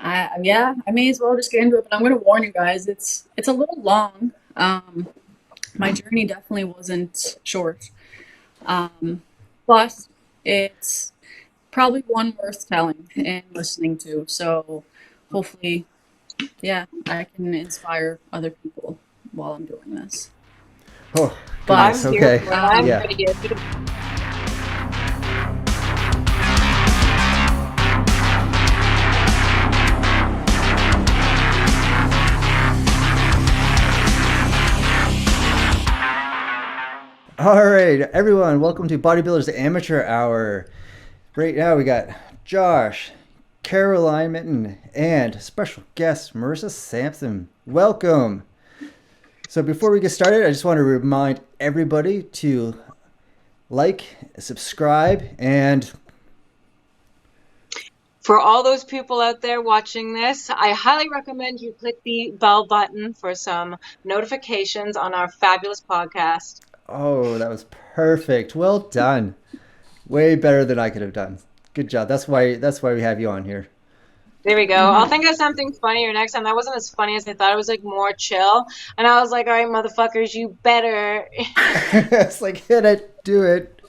Yeah, I may as well just get into it, but I'm going to warn you guys, it's a little long. My journey definitely wasn't short, um, but it's probably one worth telling and listening to. So hopefully, yeah, I can inspire other people while I'm doing this. Oh, goodness. But I'm here Okay. for it. I'm Yeah. ready. All right, everyone. Welcome to Bodybuilders Amateur Hour. Right now, we got Josh, Caroline Mitten, and special guest Marissa Sampson. Welcome. So before we get started, I just want to remind everybody to like, subscribe, and For all those people out there watching this, I highly recommend you click the bell button for some notifications on our fabulous podcast. oh, that was perfect. Well done. Way better than I could have done. Good job. That's why we have you on here. There we go. I'll mhm. think of something funnier next time. That wasn't as funny as I thought. It was like more chill. And I was like, all right, motherfuckers, you better. It's like hit it, do it.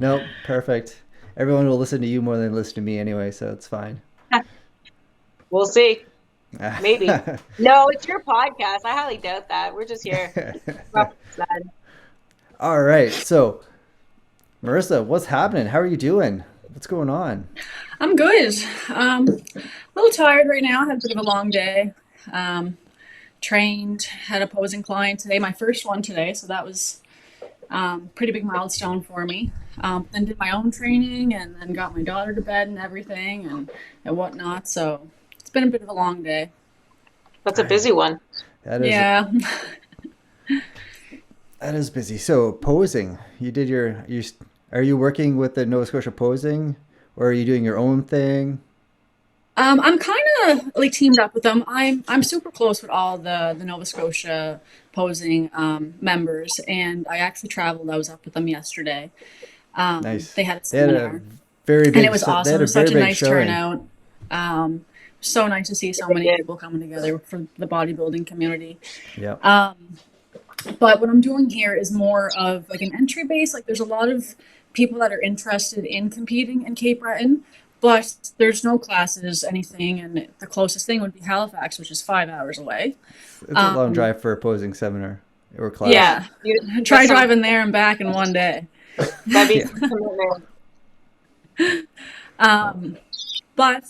Nope, perfect. Everyone will listen to you more than listen to me anyway, so it's fine. We'll see. Maybe. No, it's your podcast. I highly doubt that. We're just here. All right, so Marissa, what's happening? How are you doing? What's going on? I'm good. A little tired right now. Had a bit of a long day. Um, Trained, had a posing client today, my first one today, so that was pretty big milestone for me. Then did my own training and then got my daughter to bed and everything and whatnot. So it's been a bit of a long day. That's a busy one. That is Yeah. that is busy. So posing, you did your you are you working with the Nova Scotia posing, or are you doing your own thing? I'm kind of like teamed up with them. I'm super close with all the Nova Scotia posing members, and I actually traveled. I was up with them yesterday. Nice. They had a They had a seminar, very and it big. was They awesome. had It a was very such a big nice showing. turnout. So nice to see so many people coming together for the bodybuilding community. Yep. But what I'm doing here is more of like an entry base. Like there's a lot of people that are interested in competing in Cape Breton, but there's no classes, anything, and the closest thing would be Halifax, which is 5 hours away. It's a long Um, drive for a posing seminar or class. Yeah. yeah, That's try some, driving there and back in one day. that'd be Yeah. some commitment. Um, but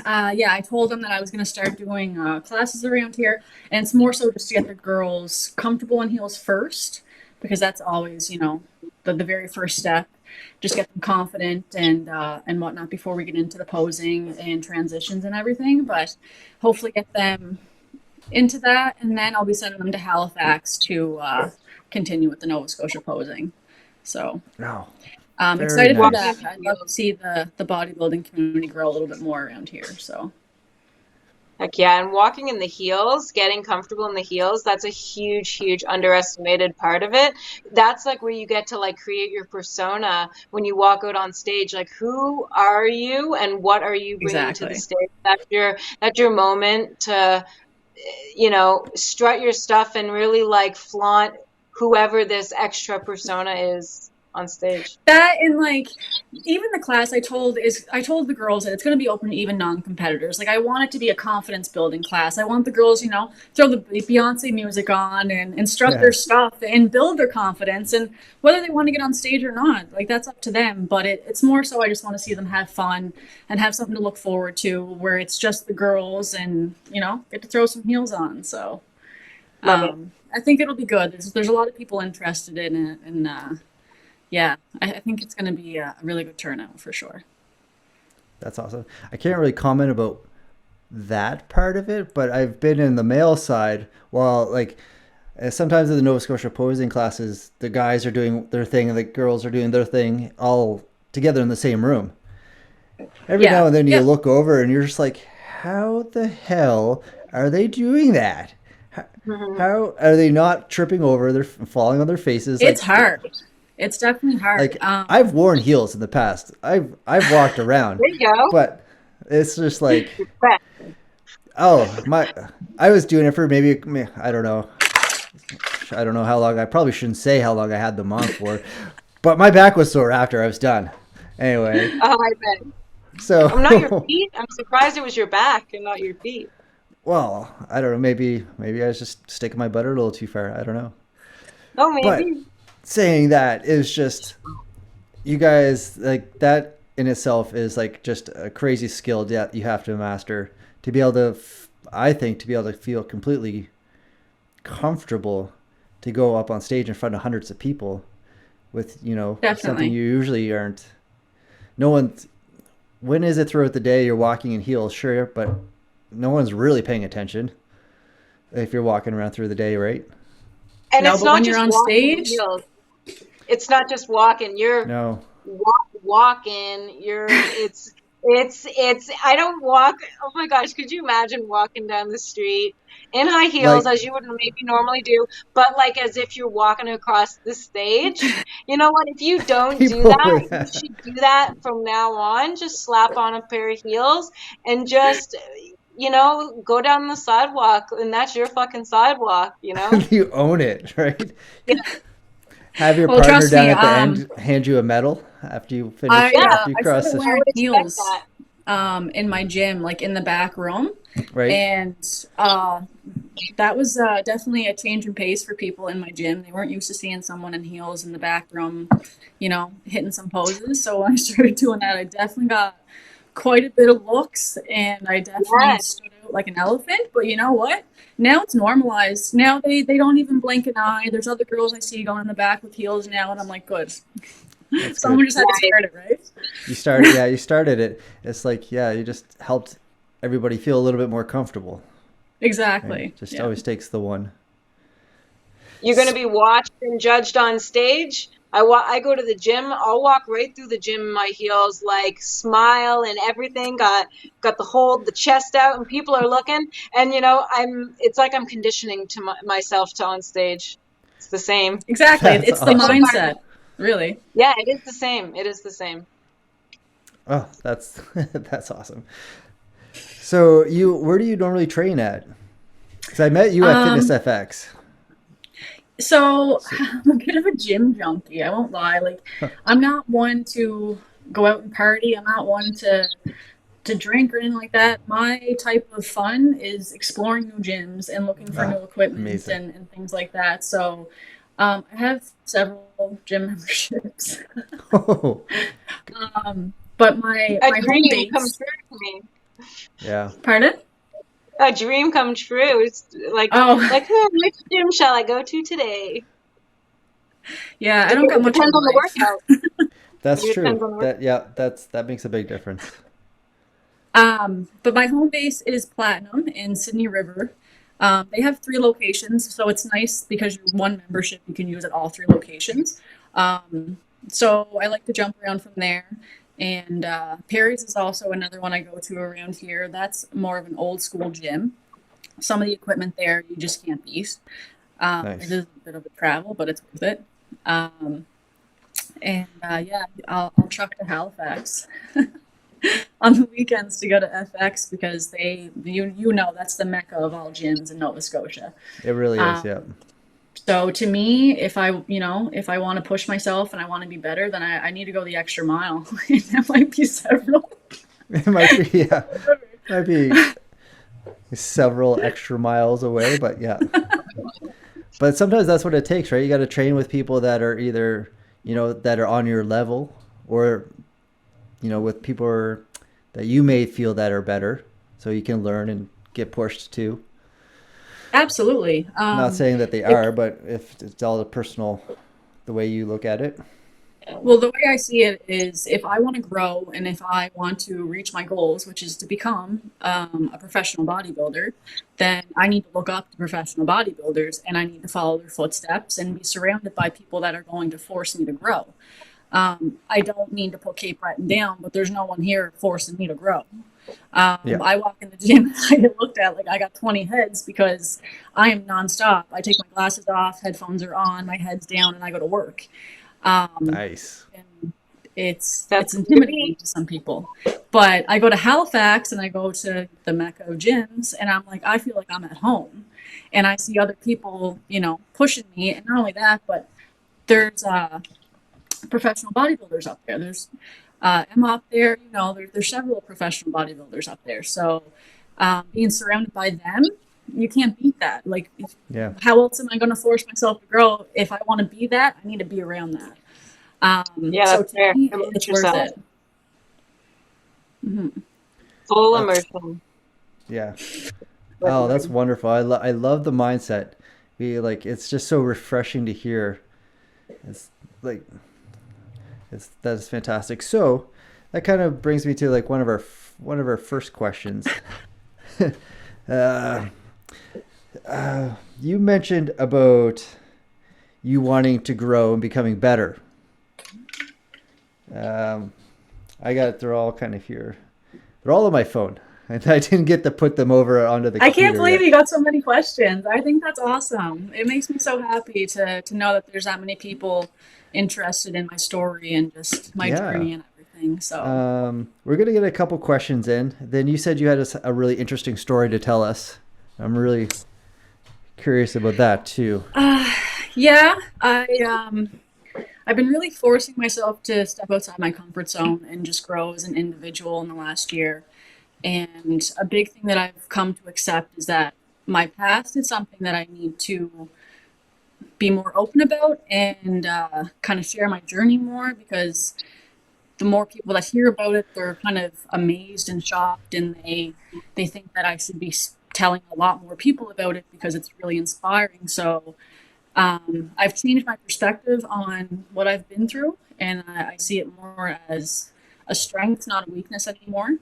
yeah, I told them that I was going to start doing classes around here, and it's more so just to get the girls comfortable in heels first, because that's always, the very first step. Just get them confident and whatnot before we get into the posing and transitions and everything. But hopefully get them into that, and then I'll be sending them to Halifax to continue with the Nova Scotia posing. So No. I'm Very excited for Walking that. nice. in I'd love to heels. see the bodybuilding community grow a little bit more around here. So Heck yeah, and walking in the heels, getting comfortable in the heels, that's a huge, huge underestimated part of it. That's like where you get to like create your persona when you walk out on stage. Like, who are you and what are you bringing to the exactly. stage? That's your moment to, strut your stuff and really like flaunt whoever this extra persona is on stage. That and like even the class I told the girls that it's going to be open to even non-competitors. Like I want it to be a confidence building class. I want the girls, throw the Beyonce music on and instruct Yeah. their stuff and build their confidence. And whether they want to get on stage or not, like that's up to them. But it's more so I just want to see them have fun and have something to look forward to where it's just the girls and get to throw some heels on. So Love it. I think it'll be good. There's a lot of people interested in it, and yeah, I think it's going to be a really good turnout for sure. That's awesome. I can't really comment about that part of it, but I've been in the male side. While like sometimes in the Nova Scotia posing classes, the guys are doing their thing and the girls are doing their thing all together in the same room. Every Yeah. now and then you Yep. look over and you're just like, how the hell are they doing that? How, Mhm. how are they not tripping over? They're falling on their faces. It's hard. It's definitely hard. Like I've worn heels in the past. I've walked around, There you go. but It's just like, Correct. I was doing it for maybe, I don't know. I don't know how long. I probably shouldn't say how long I had them on for, but my back was sore after I was done. Anyway, Oh, I bet. so Not your feet. I'm surprised it was your back and not your feet. well, I don't know. Maybe I was just sticking my butt a little too far. I don't know. Oh, But maybe. saying that is just, you guys, like, that in itself is like just a crazy skill that you have to master to be able to, I think, to be able to feel completely comfortable to go up on stage in front of hundreds of people with, something Definitely. you usually aren't. No one's, when is it throughout the day you're walking in heels? Sure, but no one's really paying attention if you're walking around through the day, right? And No, it's but not when you're just on walking in stage, heels. It's not just walking. You're No. walking. It's I don't walk. Oh my gosh, could you imagine walking down the street in high heels Like, as you would maybe normally do, but like as if you're walking across the stage? You know what? If you don't do people that, would, you should do that from now on. Just slap on a pair of heels and just, go down the sidewalk, and that's your fucking sidewalk. you own it, right? Yeah. Have your well, partner trust down me, at the end hand you a medal after you finish, Yeah, after you I cross started the, I wearing would expect heels that. in my gym, like in the back room, right? and that was definitely a change in pace for people in my gym. They weren't used to seeing someone in heels in the back room, hitting some poses. So when I started doing that, I definitely got quite a bit of looks, and I definitely Yes. stood out like an elephant. But you know what? Now it's normalized. Now they don't even blink an eye. There's other girls I see going in the back with heels now, and I'm like, good. That's Someone good. just had to Right. start it, right? You started it. It's like, yeah, you just helped everybody feel a little bit more comfortable. Right? Exactly. Just Yeah. always takes the one. You're going to be watched and judged on stage. I go to the gym. I'll walk right through the gym in my heels, like smile and everything. Got the chest out, and people are looking. And it's like I'm conditioning to myself to on stage. It's the same. Exactly. That's It's the It's all awesome. part of mindset, it. really. Yeah, it is the same. It is the same. Oh, that's that's awesome. So where do you normally train at? Because I met you at Fitness Um, FX. so I'm a bit of a gym junkie. I won't lie. Like, I'm not one to go out and party. I'm not one to drink or anything like that. My type of fun is exploring new gyms and looking for new equipment Amazing. and things like that. So I have several gym memberships. Oh, But my A my home dream come base, true for me. yeah. pardon? A dream come true. It's Oh, which gym shall I go to today? yeah, I don't got It much of depends a on the life. workout. That's It depends true. on the workout. That makes a big difference. But my home base is Platinum in Sydney River. They have 3 locations, so it's nice because you're one membership you can use at all 3 locations. Um, so I like to jump around from there. And Perry's is also another one I go to around here. That's more of an old school gym. Some of the equipment there you just can't beat. It Nice. is a bit of a travel, but it's worth it. Um, and yeah, I'll truck to Halifax on the weekends to go to FX because that's the mecca of all gyms in Nova Scotia. It really is. Yeah. Um, so to me, if I want to push myself and I want to be better, then I need to go the extra mile. And that might be several. It might be. Yeah. Might be several extra miles away, but yeah. But sometimes that's what it takes, right? You got to train with people that are either, that are on your level, or, with people that you may feel that are better, so you can learn and get pushed too. Absolutely. Not saying that they are, but if it's all the way you look at it. Well, the way I see it is if I want to grow and if I want to reach my goals, which is to become a professional bodybuilder, then I need to look up to professional bodybuilders and I need to follow their footsteps and be surrounded by people that are going to force me to grow. I don't mean to put Cape Breton down, but there's no one here forcing me to grow. Yeah. I walk in the gym and I get looked at like I got 20 heads because I am nonstop. I take my glasses off, headphones are on, my head's down, and I go to work. Um, Nice. and it's intimidating to some people. But I go to Halifax and I go to the Mecca of gyms, and I'm like, I feel like I'm at home, and I see other people, pushing me, and not only that, but there's professional bodybuilders up there. There's Emma up there, there's several professional bodybuilders up there. So being surrounded by them, you can't beat that. Like, Yeah. how else am I going to force myself to grow? If I want to be that, I need to be around that. Yeah, So that's to fair. me, Immerse it's worth yourself. it. Hmm. Full That's- immersion. Yeah. Oh, that's wonderful. I love the mindset. It's just so refreshing to hear. It's like that's fantastic. So that kind of brings me to like one of our first questions. You mentioned about you wanting to grow and becoming better. I got it. They're all kind of here. They're all on my phone. I didn't get to put them over onto the I computer can't believe yet. you got so many questions. I think that's awesome. It makes me so happy to know that there's that many people interested in my story and just my Yeah. journey and everything. So We're going to get a couple questions in. Then you said you had a really interesting story to tell us. I'm really curious about that too. yeah, I've been really forcing myself to step outside my comfort zone and just grow as an individual in the last year. And a big thing that I've come to accept is that my past is something that I need to be more open about and kind of share my journey more, because the more people that hear about it, they're kind of amazed and shocked, and they think that I should be telling a lot more people about it because it's really inspiring. So I've changed my perspective on what I've been through, and I see it more as a strength, not a weakness anymore.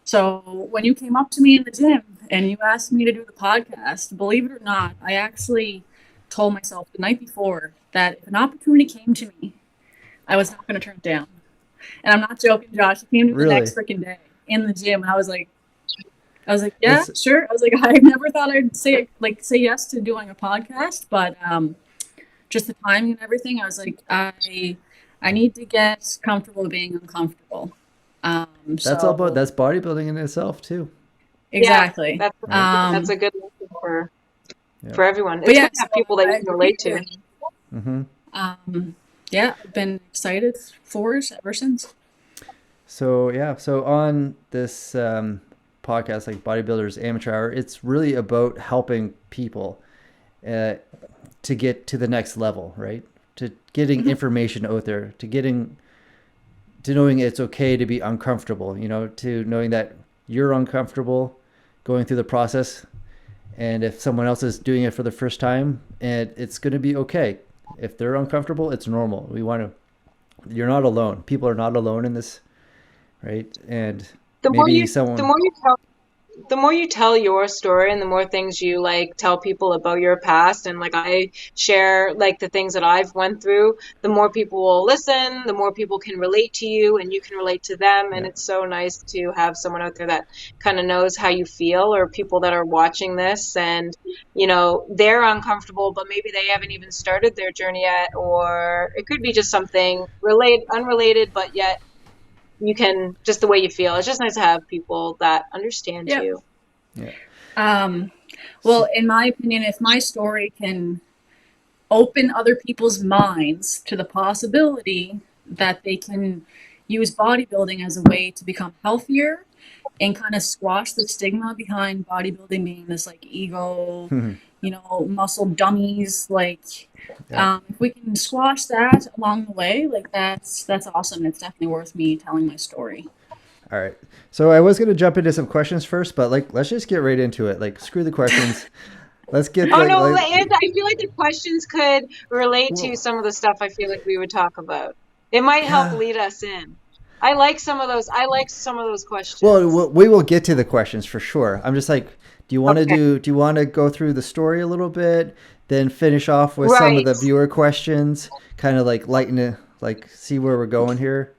So when you came up to me in the gym and you asked me to do the podcast, believe it or not, I actually told myself the night before that if an opportunity came to me, I was not going to turn it down. And I'm not joking, Josh. It came to me the Really? next freaking day in the gym, and I was like, yeah, It's- sure. I was like, I never thought I'd say yes to doing a podcast, but just the timing and everything, I was like, I need to get comfortable being uncomfortable. That's So all about that's bodybuilding in itself too. exactly. Yeah, that's a good lesson Yeah. for everyone. But It's yeah, good to have so people that I you can relate to. agree, Mm-hmm. and, yeah, I've been excited for it ever since. So on this podcast, like Bodybuilders Amateur Hour, it's really about helping people to get to the next level, right? To getting information out there, to knowing it's okay to be uncomfortable, to knowing that you're uncomfortable going through the process, and if someone else is doing it for the first time, and it's going to be okay. If they're uncomfortable, it's normal. You're not alone. People are not alone in this, right? And The more maybe you, someone, the more you tell your story and the more things you like tell people about your past, and like I share like the things that I've went through, the more people will listen, the more people can relate to you and you can relate to them. And Yeah. it's so nice to have someone out there that kind of knows how you feel, or people that are watching this and they're uncomfortable, but maybe they haven't even started their journey yet, or it could be just something unrelated, but yet you can just the way you feel. It's just nice to have people that understand Yeah. you. yeah, Well, in my opinion, if my story can open other people's minds to the possibility that they can use bodybuilding as a way to become healthier and kind of squash the stigma behind bodybuilding being this like ego, muscle dummies, Yeah. if we can squash that along the way, like that's awesome. It's definitely worth me telling my story. All right. So I was going to jump into some questions first, but let's just get right into it. Like, screw the questions. Let's get. Oh no, and I feel like the questions could relate Well- to some of the stuff I feel like we would talk about. It might help Yeah. lead us in. I like some of those questions. Well, we will get to the questions for sure. I'm just like, do you want to Okay. do you want to go through the story a little bit, then finish off with some of the Right. viewer questions, kind of like lighten it, like see where we're going here?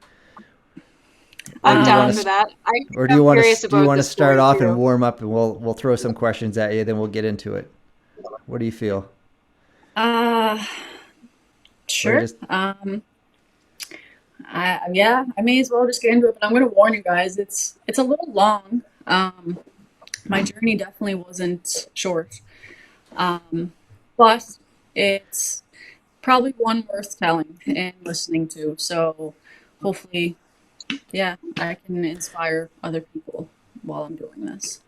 I'm do you down wanna- for that. Or do you want curious to do you about want to the start story off too. and warm up, and we'll throw some questions at you, then we'll get into it. What do you feel? Sure. just- Yeah, I may as well just get into it, but I'm going to warn you guys, it's a little long. My journey definitely wasn't short, um, but it's probably one worth telling and listening to. So hopefully, yeah, I can inspire other people while I'm doing this.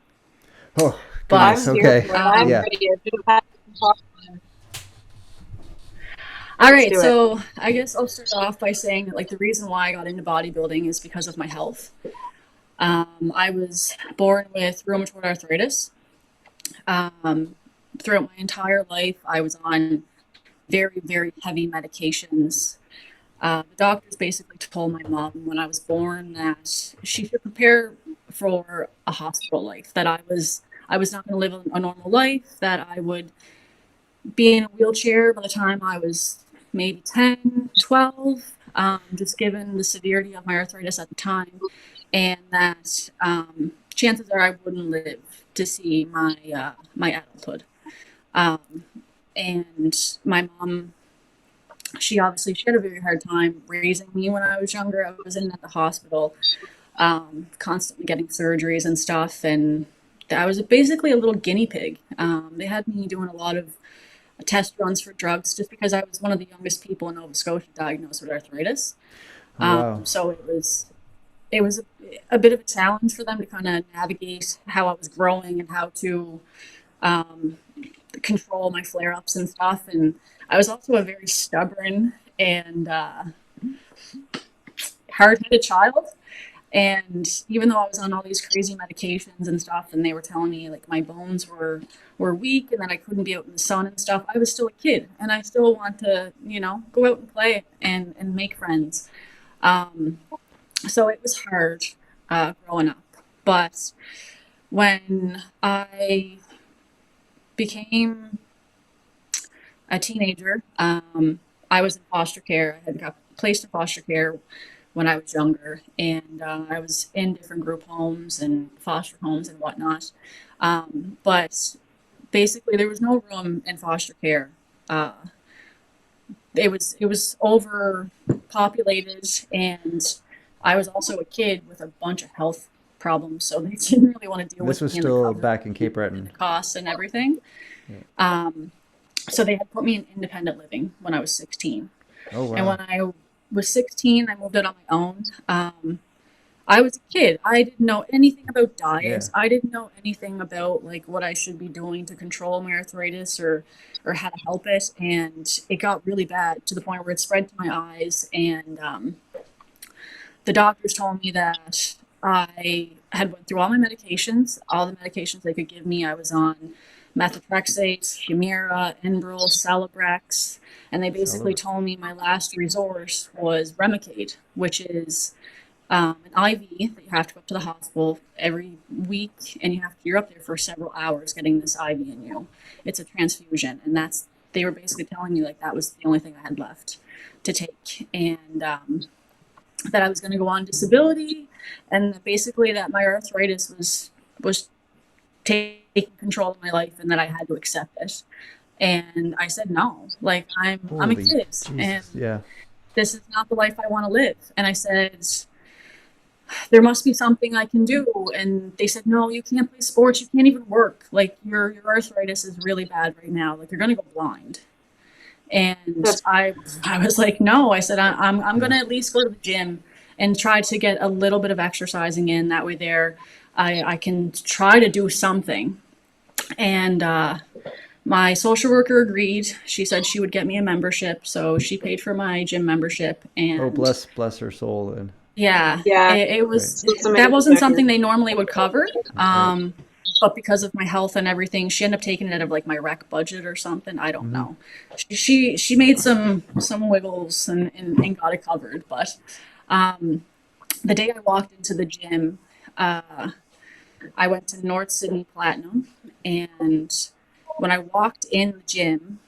Oh, I'm goodness. But here Okay. for it. I'm Yeah. ready. I should have had some talk. all Let's right, do it. so I guess I'll start off by saying that, like, the reason why I got into bodybuilding is because of my health. I was born with rheumatoid arthritis. Um, Throughout my entire life, I was on very, very heavy medications. The doctors basically told my mom when I was born that she should prepare for a hospital life, that I was not going to live a normal life, that I would be in a wheelchair by the time I was maybe 10, 12, just given the severity of my arthritis at the time, and that chances are I wouldn't live to see my adulthood. Um, and my mom, she had a very hard time raising me when I was younger. I was in at the hospital, constantly getting surgeries and stuff, and I was basically a little guinea pig. They had me doing a lot of test runs for drugs just because I was one of the youngest people in Nova Scotia diagnosed with arthritis. Oh, wow. So it was a bit of a challenge for them to kind of navigate how I was growing and how to um, control my flare ups and stuff. And I was also a very stubborn and hard headed child. And even though I was on all these crazy medications and stuff, and they were telling me like my bones were weak and that I couldn't be out in the sun and stuff, I was still a kid, and I still want to, go out and play and make friends. Um, so it was hard growing up. But when I became a teenager, I was in foster care. I had got placed in foster care when I was younger, and I was in different group homes and foster homes and whatnot. But basically, there was no room in foster care. Uh, it was overpopulated, and I was also a kid with a bunch of health problems, so they didn't really want to deal This with was me and the still cover back in Cape and Breton. the costs and everything. Yeah. Um, so they had put me in independent living when I was 16. Oh, And wow. when I was 16, I moved out on my own. I was a kid. I didn't know anything about Yeah. diet. I didn't know anything about like what I should be doing to control my arthritis or how to help it. And it got really bad to the point where it spread to my eyes. And the doctors told me that I had went through all the medications they could give me. I was on methotrexate, Humira, Enbrel, Celebrex, and they basically Celebrate. told me my last resource was Remicade, which is an IV that you have to go up to the hospital every week, and you're up there for several hours getting this IV in you. It's a transfusion, and they were basically telling me like that was the only thing I had left to take, and that I was going to go on disability, and basically that my arthritis was taking control of my life, and that I had to accept it. And I said no, like I'm a Holy kid, and Jesus. Yeah. this is not the life I want to live. And I said there must be something I can do. And they said, no, you can't play sports. You can't even work. Like your arthritis is really bad right now. Like you're going to go blind. And That's I was like, no, I said, I'm going Yeah. to at least go to the gym and try to get a little bit of exercising in. That way I can try to do something. And, my social worker agreed. She said she would get me a membership. So she paid for my gym membership. Oh, And bless her soul. And yeah, yeah, right. it's that wasn't amazing. something they normally would cover. Right. But because of my health and everything, she ended up taking it out of like my rec budget or something. I don't Mm-hmm. know. She made some wiggles and got it covered. But um, the day I walked into the gym, uh, I went to North Sydney Platinum, and when I walked in the gym,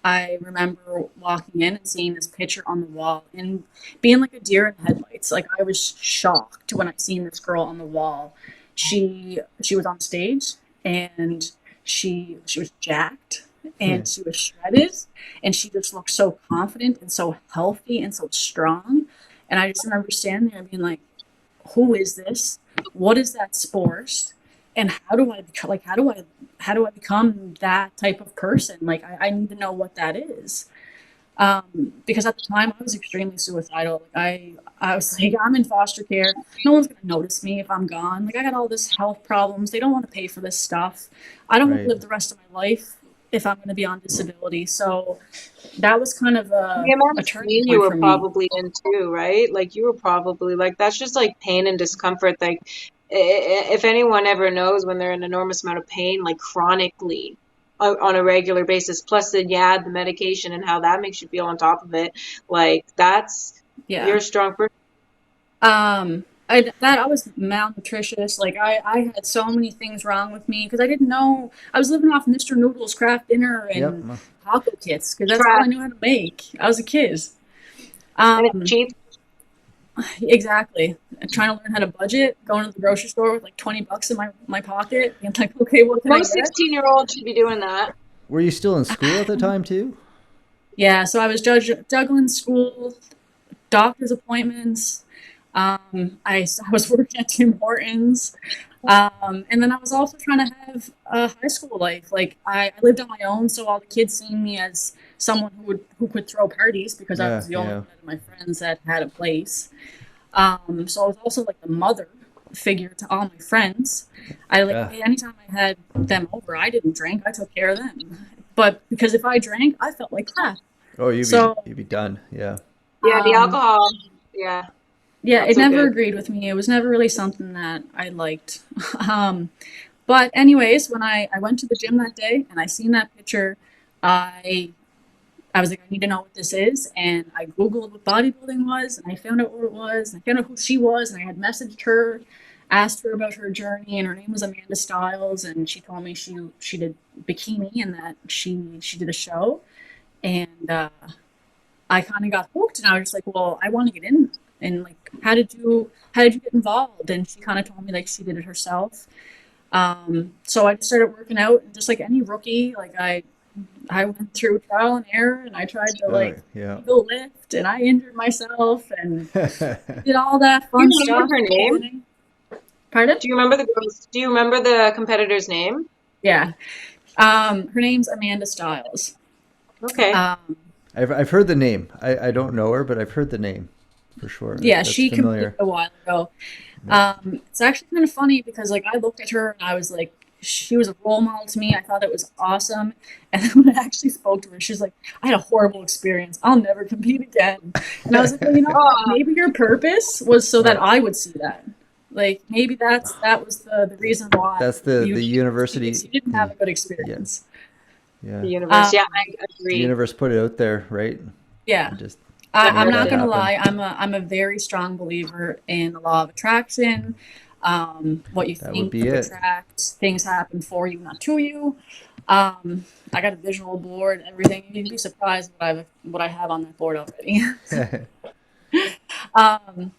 I remember walking in and seeing this picture on the wall and being like a deer in headlights. Like I was shocked when I seen this girl on the wall. She was on stage, and she was jacked Yeah. and she was shredded, and she just looked so confident and so healthy and so strong. And I just remember standing there being like, who is this? What is that sport? And how do I become that type of person? Like, I need to know what that is. Because at the time I was extremely suicidal. Like I was like, I'm in foster care. No one's gonna notice me if I'm gone. Like I got all this health problems. They don't want to pay for this stuff. I don't want to Right. live the rest of my life if I'm gonna be on disability. So that was kind of The amount a of turning pain you point were for me. probably in too, right? Like you were probably like that's just like pain and discomfort. Like if anyone ever knows when they're in an enormous amount of pain, like chronically on a regular basis, plus then you add the medication and how that makes you feel on top of it, like that's you're Yeah. a strong person. I was malnutritious. Like I had so many things wrong with me because I didn't know I was living off Mr. Noodle's craft dinner Yep. and taco kits because that's all Trash I knew how to make. I was a kid. and it's Um, cheap. exactly. And trying to learn how to budget, going to the grocery store with like $20 in my pocket, and like, okay, what can I Most get? 16-year-olds should be doing that. Were you still in school at the time too? Yeah, so I was juggling school, doctor's appointments. I was working at Tim Hortons. And then I was also trying to have a high school life. Like I lived on my own, so all the kids seeing me as someone who could throw parties because I Yeah, was the only yeah, one of my friends that had a place. So I was also like the mother figure to all my friends. I like yeah. anytime I had them over, I didn't drink. I took care of them. But because if I drank, I felt like crap. Oh, So you'd be done. Yeah. Yeah, the um, alcohol. Yeah, yeah, not it so never good. agreed with me. It was never really something that I liked. um, but anyways, when I went to the gym that day and I seen that picture, I I was like, I need to know what this is. And I Googled what bodybuilding was and I found out what it was. And I found out who she was. And I had messaged her, asked her about her journey. And her name was Amanda Styles. And she told me she did bikini and that she did a show. And I kind of got hooked. And I was just like, well, I want to get in. And like, how did you get involved? And she kind of told me like she did it herself. So I just started working out, and just like any rookie, like I went through trial and error, and I tried to Oh, like yeah. go lift, and I injured myself, and I did all that Do fun you remember stuff her at the name? beginning. Pardon? Do you remember the girls? Do you remember the competitor's name? Yeah. Her name's Amanda Styles. Okay. Um, I've heard the name. I don't know her, but I've heard the name for sure. yeah, That's she competed familiar. a while ago. Yeah. It's actually kind of funny because like I looked at her and I was like, she was a role model to me. I thought it was awesome. And then when I actually spoke to her, she was like, I had a horrible experience. I'll never compete again. And I was like, well, you know what? Oh, Maybe your purpose was so that Right. I would see that. Like maybe that was the reason why That's you the didn't compete, because university. you didn't have a good Yeah, experience. yeah. the universe. Yeah, Um, I The agree. universe put it out there, right? yeah. And just I'm made Definitely not that did. gonna happen. lie. I'm a very strong believer in the law of attraction. What you That would think be you it. attract. Things happen for you, not to you. I got a visual board, everything. You'd be surprised what I have on that board already. um,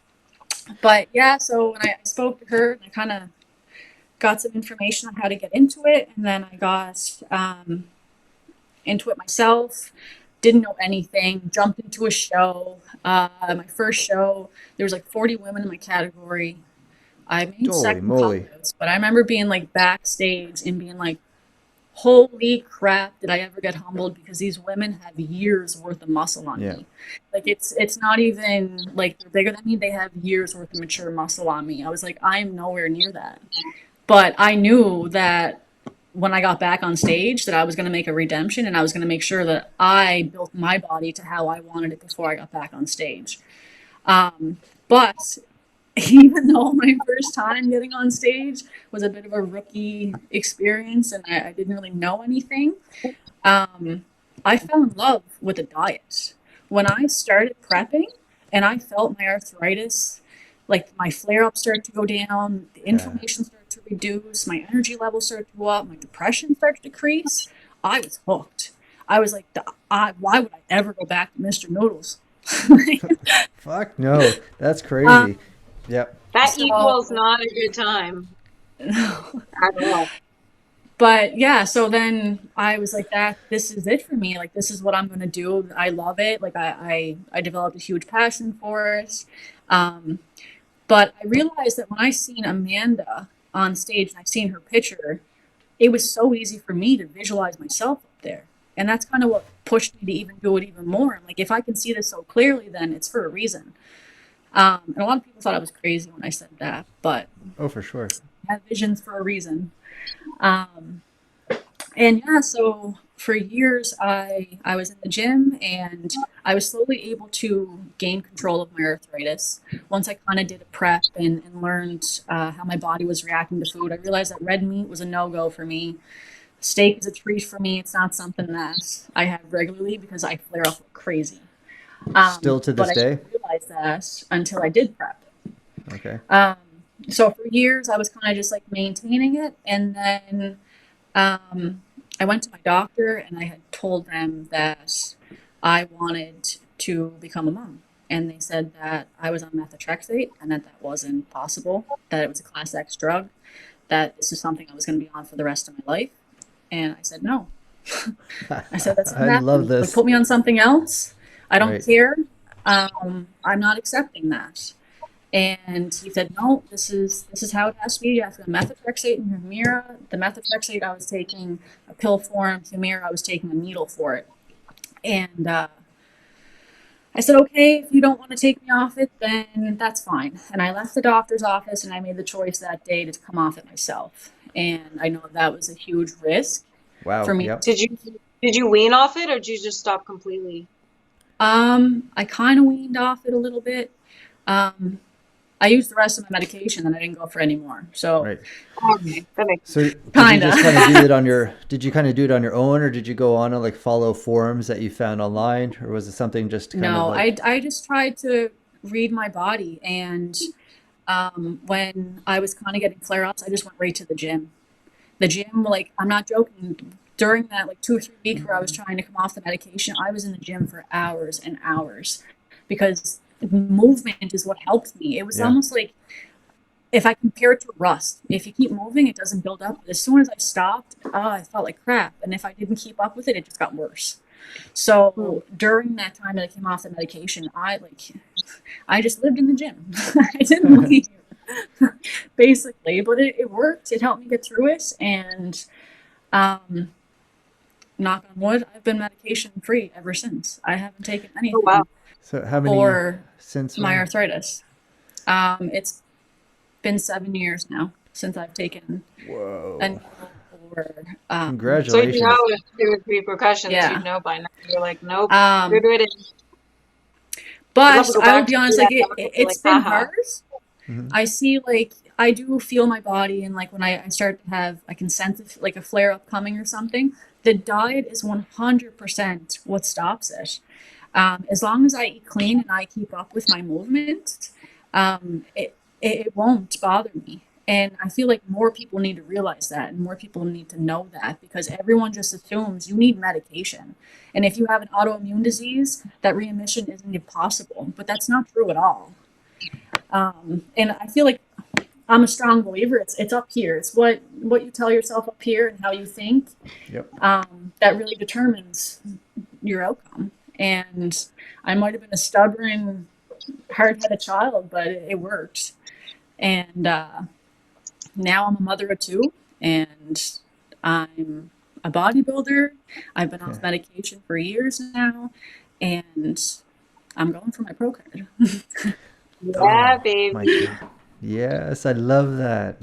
but yeah, so when I spoke to her, I kind of got some information on how to get into it, and then I got into it myself. Didn't know anything. Jumped into a show. My first show, there was like 40 women in my category. I made Holy second moly! callouts, but I remember being like backstage and being like, "Holy crap! Did I ever get humbled?" Because these women have years worth of muscle on Yeah, me. Like it's not even like they're bigger than me. They have years worth of mature muscle on me. I was like, I'm nowhere near that. But I knew that when I got back on stage that I was going to make a redemption and I was going to make sure that I built my body to how I wanted it before I got back on stage. But even though my first time getting on stage was a bit of a rookie experience and I didn't really know anything, um, I fell in love with a diet. When I started prepping and I felt my arthritis, like my flare ups started to go down, the yeah. inflammation started to reduce, my energy levels started to go up, my depression started to decrease, I was hooked. I was like, why would I ever go back to Mr. Noodles? Fuck no, that's um, crazy. Yep. That so, equals not a good time at all. But yeah, so then I was like, that this is it for me. Like, this is what I'm going to do. I love it. Like, I developed a huge passion for it. Um, but I realized that when I seen Amanda on stage and I seen her picture, it was so easy for me to visualize myself up there. And that's kind of what pushed me to even do it even more. I'm like, if I can see this so clearly, then it's for a reason. And a lot of people thought I was crazy when I said that, but Oh, for sure. I have visions for a reason. Um, and yeah, so for years I was in the gym and I was slowly able to gain control of my arthritis. Once I kind of did a prep and learned how my body was reacting to food, I realized that red meat was a no-go for me. Steak is a treat for me. It's not something that I have regularly because I flare up like crazy. Still to But this I day? didn't realize that until I did prep. Okay. Um, so for years I was kind of just like maintaining it, and then um, I went to my doctor and I had told them that I wanted to become a mom. And they said that I was on methotrexate and that that wasn't possible, that it was a class X drug, that this is something I was going to be on for the rest of my life. And I said, no. I said, that's not I love happening. Like, this. put me on something else. I don't Right. care. I'm not accepting that. And he said, no, this is how it has to be. You have to have methotrexate and Humira. The methotrexate I was taking a pill form. Humira I was taking a needle for it. And I said, okay, if you don't want to take me off it, then that's fine. And I left the doctor's office and I made the choice that day to come off it myself. And I know that was a huge risk Wow. for me. Yep. Did you wean off it or did you just stop completely? I kind of weaned off it a little bit. Um, I used the rest of my medication and I didn't go for any more. So Right. Okay, that makes So did you kind of. just kind of do it on your, did you kind of do it on your own, or did you go on and like follow forums that you found online, or was it something just kind of No, like, I just tried to read my body. And when I was kind of getting flare ups, I just went right to the gym. The gym, like, I'm not joking. During that, like, 2 or 3 weeks where I was trying to come off the medication, I was in the gym for hours and hours because movement is what helped me. It was yeah, almost like if I compare it to rust, if you keep moving, it doesn't build up. But as soon as I stopped, I felt like crap. And if I didn't keep up with it, it just got worse. So during that time that I came off the medication, I just lived in the gym. I didn't leave, basically, but it worked. It helped me get through it. And um, knock on wood, I've been medication free ever since. I haven't taken Oh wow. anything so how many for since my when? arthritis. It's been 7 years now since I've taken a Whoa. needle or So you know Congratulations. if there was repercussions, you'd yeah. know by now. You're like, nope, Um, screw it. I'd love to but go I will back be to honest, see like that doctor and be it's like, been haha. hard. Hmm. I see, like, I do feel my body, and like when I start to have, I can sense like a flare up coming or something. The diet is 100% what stops it. As long as I eat clean and I keep up with my movement, it won't bother me. And I feel like more people need to realize that, and more people need to know that, because everyone just assumes you need medication. And if you have an autoimmune disease, that remission isn't impossible, but that's not true at all. And I feel like I'm a strong believer. It's up here. It's what you tell yourself up here and how you think, Yep. that really determines your outcome. And I might have been a stubborn, hard-headed child, but it worked. And now I'm a mother of two, and I'm a bodybuilder. I've been Yeah. off medication for years now, and I'm going for my pro card. Yeah, Oh my baby. God. Yes, I love that.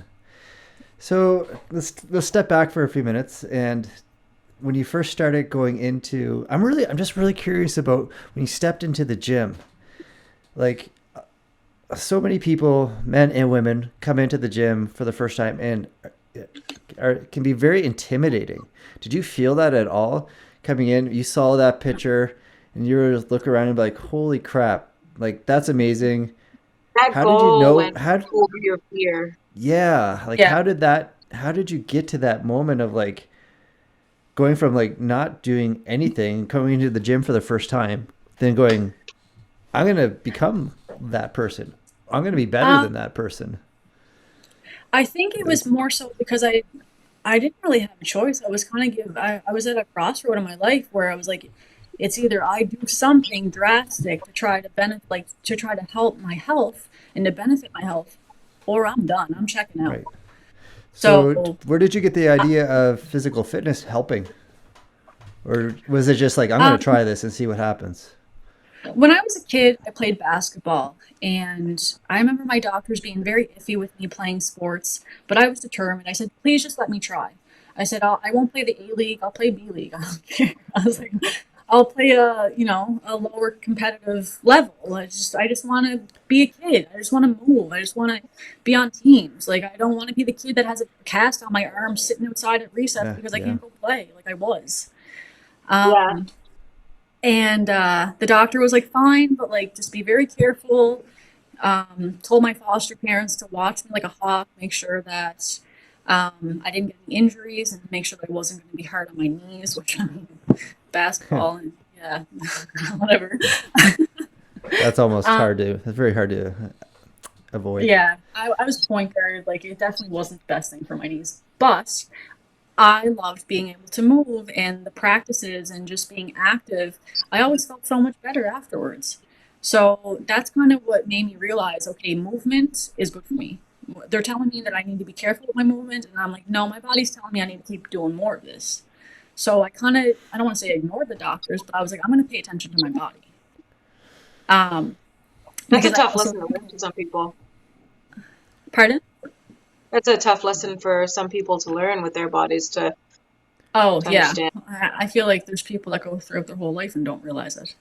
So let's step back for a few minutes. And when you first started going into, I'm just really curious about when you stepped into the gym. Like, so many people, men and women, come into the gym for the first time and can be very intimidating. Did you feel that at all coming in? You saw that picture and you were just look around and be like, holy crap, like that's amazing. That How did you goal know? went over your fear. Yeah, like Yeah. how did you get to that moment of like going from like not doing anything, coming into the gym for the first time, then going, I'm going to become that person. I'm going to be better Um, than that person. I think it Like, was more so because I I didn't really have a choice. I was kind of I was at a crossroad in my life where I was like, it's either I do something drastic to try to benefit, like to try to help my health and to benefit my health, or I'm done. I'm checking out. Right. So, So where did you get the idea of physical fitness helping? Or was it just like, I'm going to um, try this and see what happens? when I was a kid, I played basketball, and I remember my doctors being very iffy with me playing sports, but I was determined. I said, please just let me try. I said, I won't play the A League, I'll play B League. I don't care. I was like, I'll play a lower competitive level. I just want to be a kid. I just want to move. I just want to be on teams. Like, I don't want to be the kid that has a cast on my arm sitting outside at recess because I Yeah. can't go play like I was. Yeah. Um, and the doctor was like, fine, but like, just be very careful. Told my foster parents to watch me like a hawk, make sure that I didn't get any injuries, and make sure that I wasn't going to be hard on my knees, which I mean, basketball and yeah, whatever. That's almost Um, hard to, it's very hard to avoid. yeah, I was point guard. Like, it definitely wasn't the best thing for my knees, but I loved being able to move and the practices and just being active. I always felt so much better afterwards. So that's kind of what made me realize, okay, movement is good for me. They're telling me that I need to be careful with my movement, and I'm like, no, my body's telling me I need to keep doing more of this. So I don't want to say ignored the doctors, but I was like, I'm going to pay attention to my body. Um, That's a because I tough also, lesson to learn for some people. pardon? That's a tough lesson for some people to learn with their bodies Oh, to yeah. understand. I feel like there's people that go throughout their whole life and don't realize it,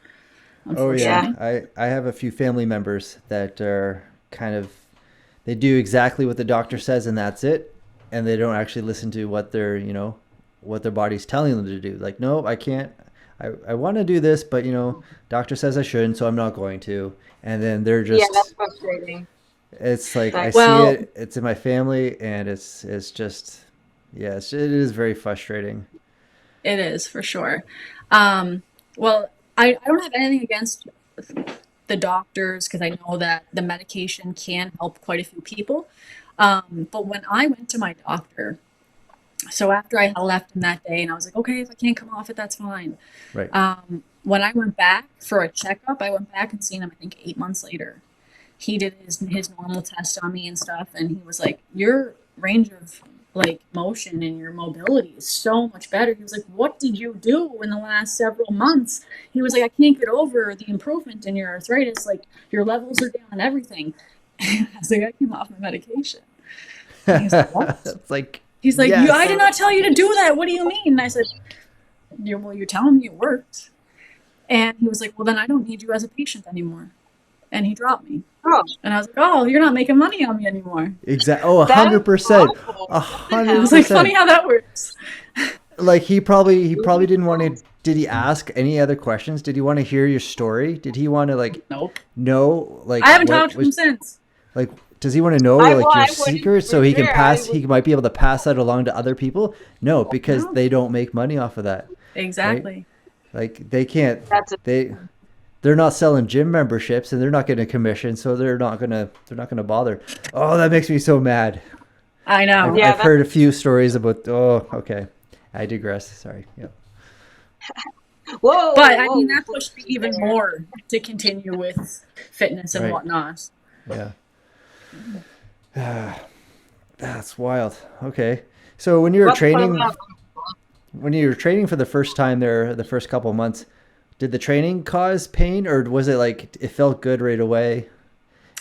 Oh yeah, Yeah. unfortunately. I have a few family members that are kind of, they do exactly what the doctor says and that's it, and they don't actually listen to what what their body's telling them to do. Like, no, I can't. I want to do this, but doctor says I shouldn't, so I'm not going to. And then they're Yeah, that's just, frustrating. it's like I That, see Well, it. It's in my family, and it's just, yeah, it is very frustrating. it is for sure. Um, well, I don't have anything against the doctors because I know that the medication can help quite a few people. But when I went to my doctor, so after I had left him that day and I was like, okay, if I can't come off it, that's fine. Right. When I went back for a checkup, I went back and seen him, I think 8 months later. He did his normal test on me and stuff, and he was like, your range of like motion and your mobility is so much better. He was like, what did you do in the last several months? He was like, I can't get over the improvement in your arthritis. Like, your levels are down and everything. I was like, I came off my medication. And he was like, what? It's like, He's like, you, I yes. did not tell you to do that. What do you mean? And I said, you're telling me it worked. And he was like, well, then I don't need you as a patient anymore. And he dropped me. oh, And I was like, oh, you're not making money on me anymore. Exactly. Oh, that is 100%. awful. A What the It hundred was hell? like funny percent. how that works. Like he probably didn't want to. Did he ask any other questions? Did he want to hear your story? Did he want to like Nope. know like I haven't what talked to him was since. like? Does he want to know I like well, your I wouldn't secrets for so he can sure. I pass? would. He might be able to pass that along to other people. No, because No, they don't make money off of that, right? exactly. Like they can't. That's a They're not selling gym memberships and they're not getting a commission, so they're not gonna bother. Oh, that makes me so mad. I I've know. yeah. I've That's heard a few stories about. Oh, okay. I digress. Sorry. Yep. whoa, But I mean, whoa, that slow pushed me down even there. more to continue with fitness and Right. whatnot. Yeah. That's wild. Okay. So when you were What's fun training, about? for the first time there, the first couple months, did the training cause pain, or was it like it felt good right away?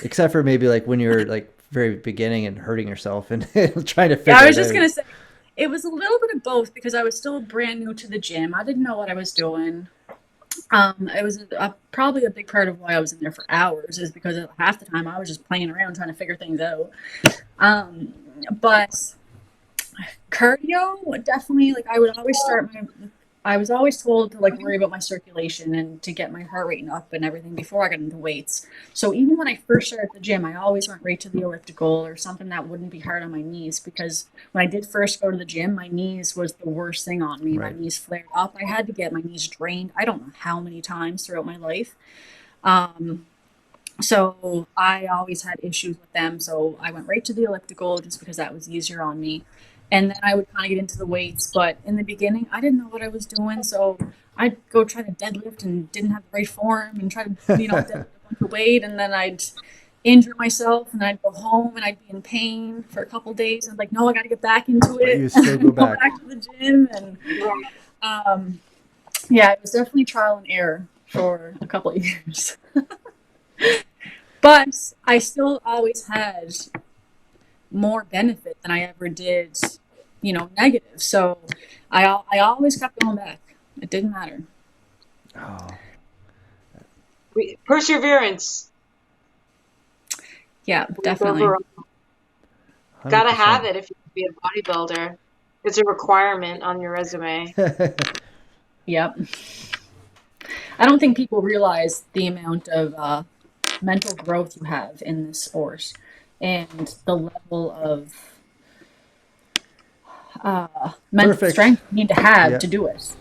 Except for maybe like when you're like very beginning and hurting yourself and trying to Yeah, I figure was it just out. gonna say it was a little bit of both because I was still brand new to the gym. I didn't know what I was doing. It was probably a big part of why I was in there for hours is because half the time I was just playing around trying to figure things out. Um, but cardio definitely like I was always told to like worry about my circulation and to get my heart rate up and everything before I got into weights. So even when I first started the gym, I always went right to the elliptical or something that wouldn't be hard on my knees because when I did first go to the gym, my knees was the worst thing on me. My Right. knees flared up. I had to get my knees drained. I don't know how many times throughout my life. Um, so I always had issues with them. So I went right to the elliptical just because that was easier on me. And then I would kind of get into the weights. But in the beginning, I didn't know what I was doing. So I'd go try to deadlift and didn't have the right form and try to, deadlift a bunch of weight. And then I'd injure myself and I'd go home and I'd be in pain for a couple days. And like, no, I got to get back into But it. you still go back. Back to the gym. And yeah, it was definitely trial and error for a couple of years. But I still always had more benefit than I ever did, negative. So I always kept going back. It didn't matter. Oh, Perseverance. Yeah, definitely. Gotta 100%. have it if you can be a bodybuilder. It's a requirement on your resume. Yep. I don't think people realize the amount of mental growth you have in this sport and the level of mental Perfect. strength you need to have Yeah. to do it.